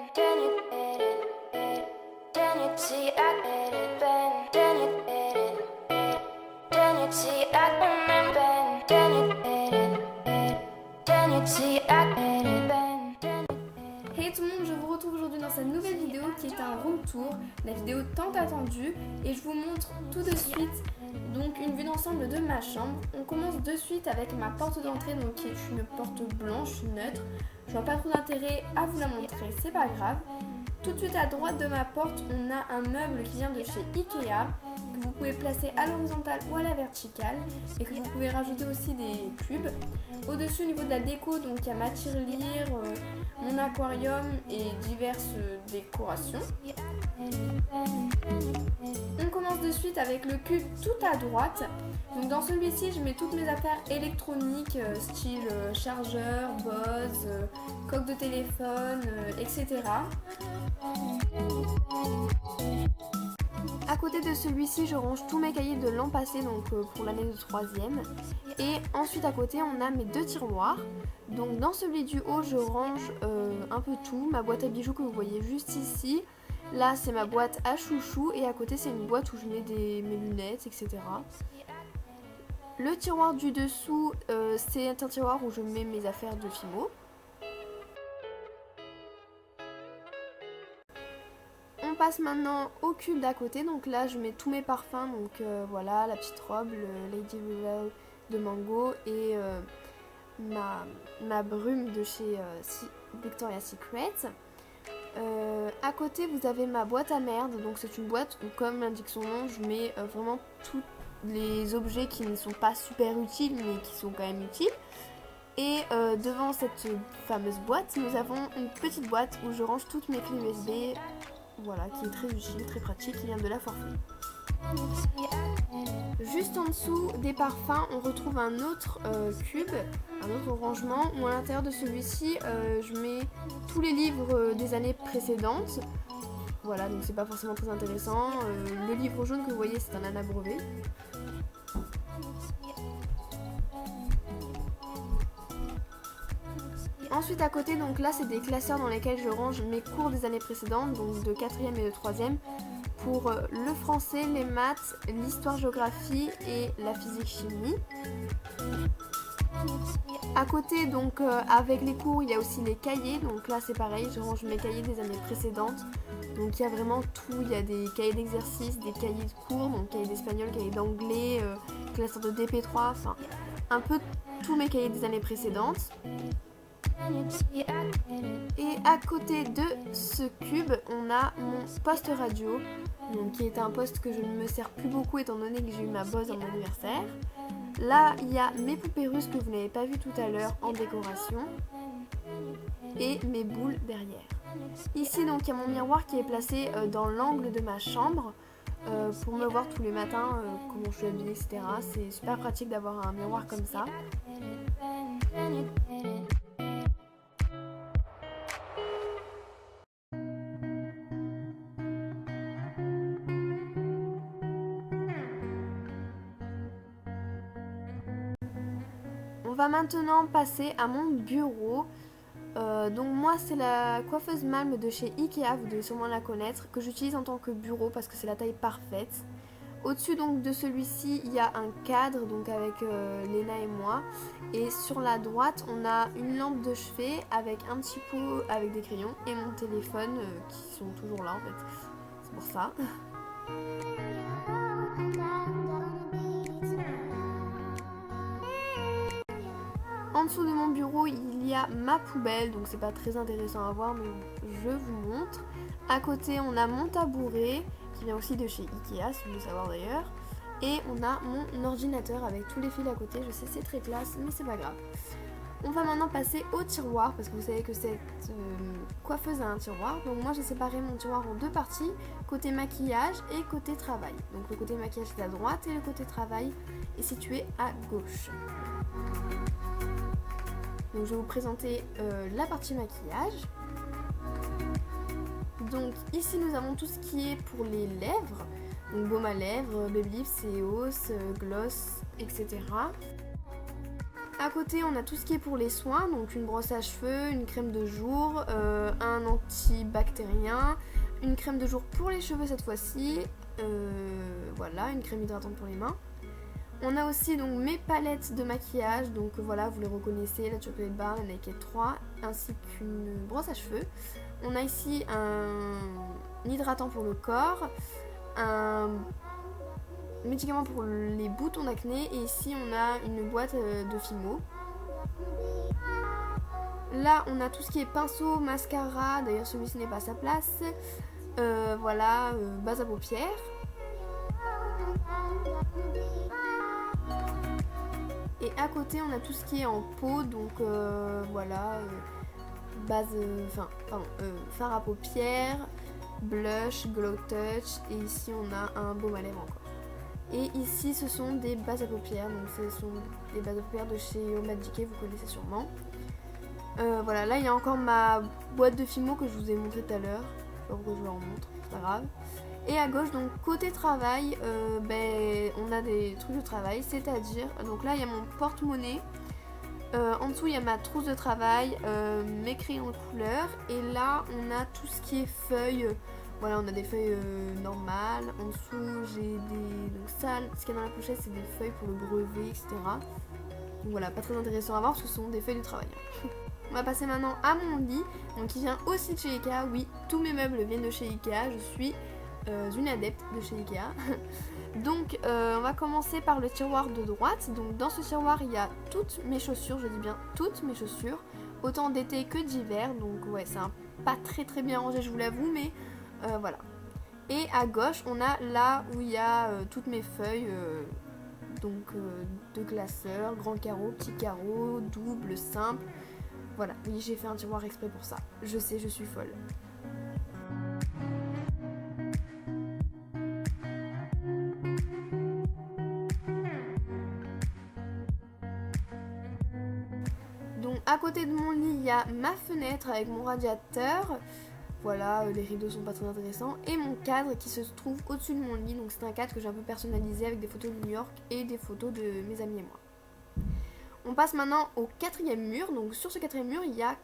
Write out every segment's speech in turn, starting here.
Hey tout le monde, je vous retrouve aujourd'hui dans cette nouvelle vidéo qui est un room tour, la vidéo tant attendue, et je vous montre tout de suite donc une vue d'ensemble de ma chambre. On commence de suite avec ma porte d'entrée, donc qui est une porte blanche neutre. Je vois pas trop d'intérêt à vous la montrer, c'est pas grave. Tout de suite à droite de ma porte, on a un meuble qui vient de chez Ikea, que vous pouvez placer à l'horizontale ou à la verticale, et que vous pouvez rajouter aussi des cubes. Au-dessus, au niveau de la déco, donc il y a ma tirelire, mon aquarium et diverses décorations. On commence de suite avec le cube tout à droite. Donc dans celui-ci, je mets toutes mes affaires électroniques, style chargeur, Bose, coque de téléphone, etc. À côté de celui-ci, je range tous mes cahiers de l'an passé, donc pour l'année de 3e. Et ensuite à côté, on a mes deux tiroirs. Donc dans celui du haut, je range un peu tout. Ma boîte à bijoux que vous voyez juste ici. Là, c'est ma boîte à chouchou et à côté, c'est une boîte où je mets mes lunettes, etc. Le tiroir du dessous, c'est un tiroir où je mets mes affaires de Fimo. On passe maintenant au cube d'à côté, donc là je mets tous mes parfums, donc voilà, la petite robe, le Lady Rivel de Mango et ma brume de chez Victoria's Secret. À côté vous avez ma boîte à merde, donc c'est une boîte où, comme l'indique son nom, je mets vraiment tous les objets qui ne sont pas super utiles mais qui sont quand même utiles. Et devant cette fameuse boîte, nous avons une petite boîte où je range toutes mes clés USB. Voilà, qui est très utile, très pratique, qui vient de la Forfait. Juste en dessous des parfums, on retrouve un autre cube, un autre rangement, où à l'intérieur de celui-ci, je mets tous les livres des années précédentes. Voilà, donc c'est pas forcément très intéressant. Le livre jaune que vous voyez, c'est un Anna Brevet. Ensuite à côté, donc là c'est des classeurs dans lesquels je range mes cours des années précédentes, donc de 4e et de 3e, pour le français, les maths, l'histoire-géographie et la physique-chimie. À côté, donc avec les cours, il y a aussi les cahiers, donc là c'est pareil, je range mes cahiers des années précédentes. Donc il y a vraiment tout, il y a des cahiers d'exercice, des cahiers de cours, donc cahiers d'espagnol, cahiers d'anglais, classeurs de DP3, enfin un peu tous mes cahiers des années précédentes. Et à côté de ce cube, on a mon poste radio, donc qui est un poste que je ne me sers plus beaucoup étant donné que j'ai eu ma Bose à mon anniversaire. Là, il y a mes poupées russes que vous n'avez pas vu tout à l'heure en décoration et mes boules derrière. Ici, donc, il y a mon miroir qui est placé dans l'angle de ma chambre pour me voir tous les matins comment je suis habillée, etc. C'est super pratique d'avoir un miroir comme ça. On va maintenant passer à mon bureau. Donc moi c'est la coiffeuse Malm de chez Ikea, vous devez sûrement la connaître, que j'utilise en tant que bureau parce que c'est la taille parfaite. Au-dessus donc de celui-ci il y a un cadre donc avec Léna et moi, et sur la droite on a une lampe de chevet avec un petit pot avec des crayons et mon téléphone qui sont toujours là en fait, c'est pour ça. En dessous de mon bureau, il y a ma poubelle, donc c'est pas très intéressant à voir, mais je vous montre. À côté, on a mon tabouret, qui vient aussi de chez Ikea, si vous voulez savoir d'ailleurs. Et on a mon ordinateur avec tous les fils à côté. Je sais, c'est très classe, mais c'est pas grave. On va maintenant passer au tiroir, parce que vous savez que cette coiffeuse a un tiroir. Donc moi, j'ai séparé mon tiroir en deux parties, côté maquillage et côté travail. Donc le côté maquillage est à droite et le côté travail est situé à gauche. Donc je vais vous présenter la partie maquillage. Donc ici nous avons tout ce qui est pour les lèvres, donc baume à lèvres, Babyliss, Eos, gloss, etc. À côté, on a tout ce qui est pour les soins, donc une brosse à cheveux, une crème de jour, un antibactérien, une crème de jour pour les cheveux cette fois-ci, voilà, une crème hydratante pour les mains. On a aussi donc mes palettes de maquillage, donc voilà, vous les reconnaissez, la Chocolate Bar, la Naked 3, ainsi qu'une brosse à cheveux. On a ici un hydratant pour le corps, un médicament pour les boutons d'acné, et ici on a une boîte de Fimo. Là on a tout ce qui est pinceau, mascara, d'ailleurs celui-ci n'est pas à sa place, voilà, base à paupières. Et à côté on a tout ce qui est en peau, donc voilà, fard à paupières, blush, glow touch, et ici on a un baume à lèvres encore. Et ici ce sont des bases à paupières, donc ce sont des bases à paupières de chez Magic, vous connaissez sûrement. Voilà, là il y a encore ma boîte de Fimo que je vous ai montré tout à l'heure, je sais pas pourquoi je vous la remontre, c'est pas grave. Et à gauche, donc côté travail, on a des trucs de travail, c'est-à-dire, donc là il y a mon porte-monnaie, en dessous il y a ma trousse de travail, mes crayons de couleur, et là on a tout ce qui est feuilles, voilà, on a des feuilles normales, en dessous j'ai des, donc ça, ce qu'il y a dans la pochette c'est des feuilles pour le brevet, etc. Donc voilà, pas très intéressant à voir parce que ce sont des feuilles de travail. On va passer maintenant à mon lit, donc qui vient aussi de chez Ikea, oui, tous mes meubles viennent de chez Ikea, je suis une adepte de chez Ikea. Donc on va commencer par le tiroir de droite. Donc dans ce tiroir il y a toutes mes chaussures, je dis bien toutes mes chaussures, autant d'été que d'hiver. Donc ouais, c'est pas très bien rangé, je vous l'avoue, mais voilà. Et à gauche on a là où il y a toutes mes feuilles, de classeurs, grand carreau, petit carreau, double, simple. Voilà, oui, j'ai fait un tiroir exprès pour ça. Je sais, je suis folle. Donc à côté de mon lit, il y a ma fenêtre avec mon radiateur. Voilà, les rideaux sont pas très intéressants. Et mon cadre qui se trouve au-dessus de mon lit. Donc c'est un cadre que j'ai un peu personnalisé avec des photos de New York et des photos de mes amis et moi. On passe maintenant au quatrième mur. Donc sur ce quatrième mur, il n'y a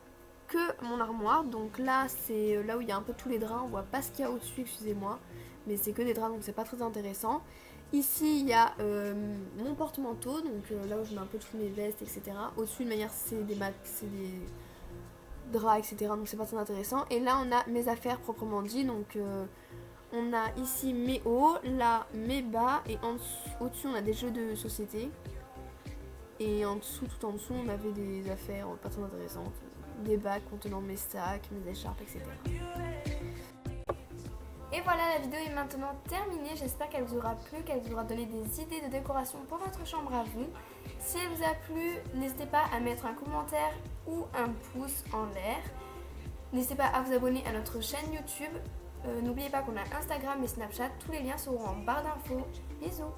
que mon armoire. Donc là, c'est là où il y a un peu tous les draps. On voit pas ce qu'il y a au-dessus, excusez-moi. Mais c'est que des draps, donc c'est pas très intéressant. Ici, il y a mon porte-manteau, donc là où je mets un peu toutes mes vestes, etc. Au-dessus, de manière, c'est des draps, etc. Donc c'est pas très intéressant. Et là, on a mes affaires proprement dit. Donc on a ici mes hauts, là mes bas, et au-dessus, on a des jeux de société. Et en dessous, tout en dessous, on avait des affaires pas très intéressantes. Des bacs contenant mes sacs, mes écharpes, etc. Et voilà, la vidéo est maintenant terminée. J'espère qu'elle vous aura plu, qu'elle vous aura donné des idées de décoration pour votre chambre à vous. Si elle vous a plu, n'hésitez pas à mettre un commentaire ou un pouce en l'air. N'hésitez pas à vous abonner à notre chaîne YouTube. N'oubliez pas qu'on a Instagram et Snapchat. Tous les liens seront en barre d'infos. Bisous!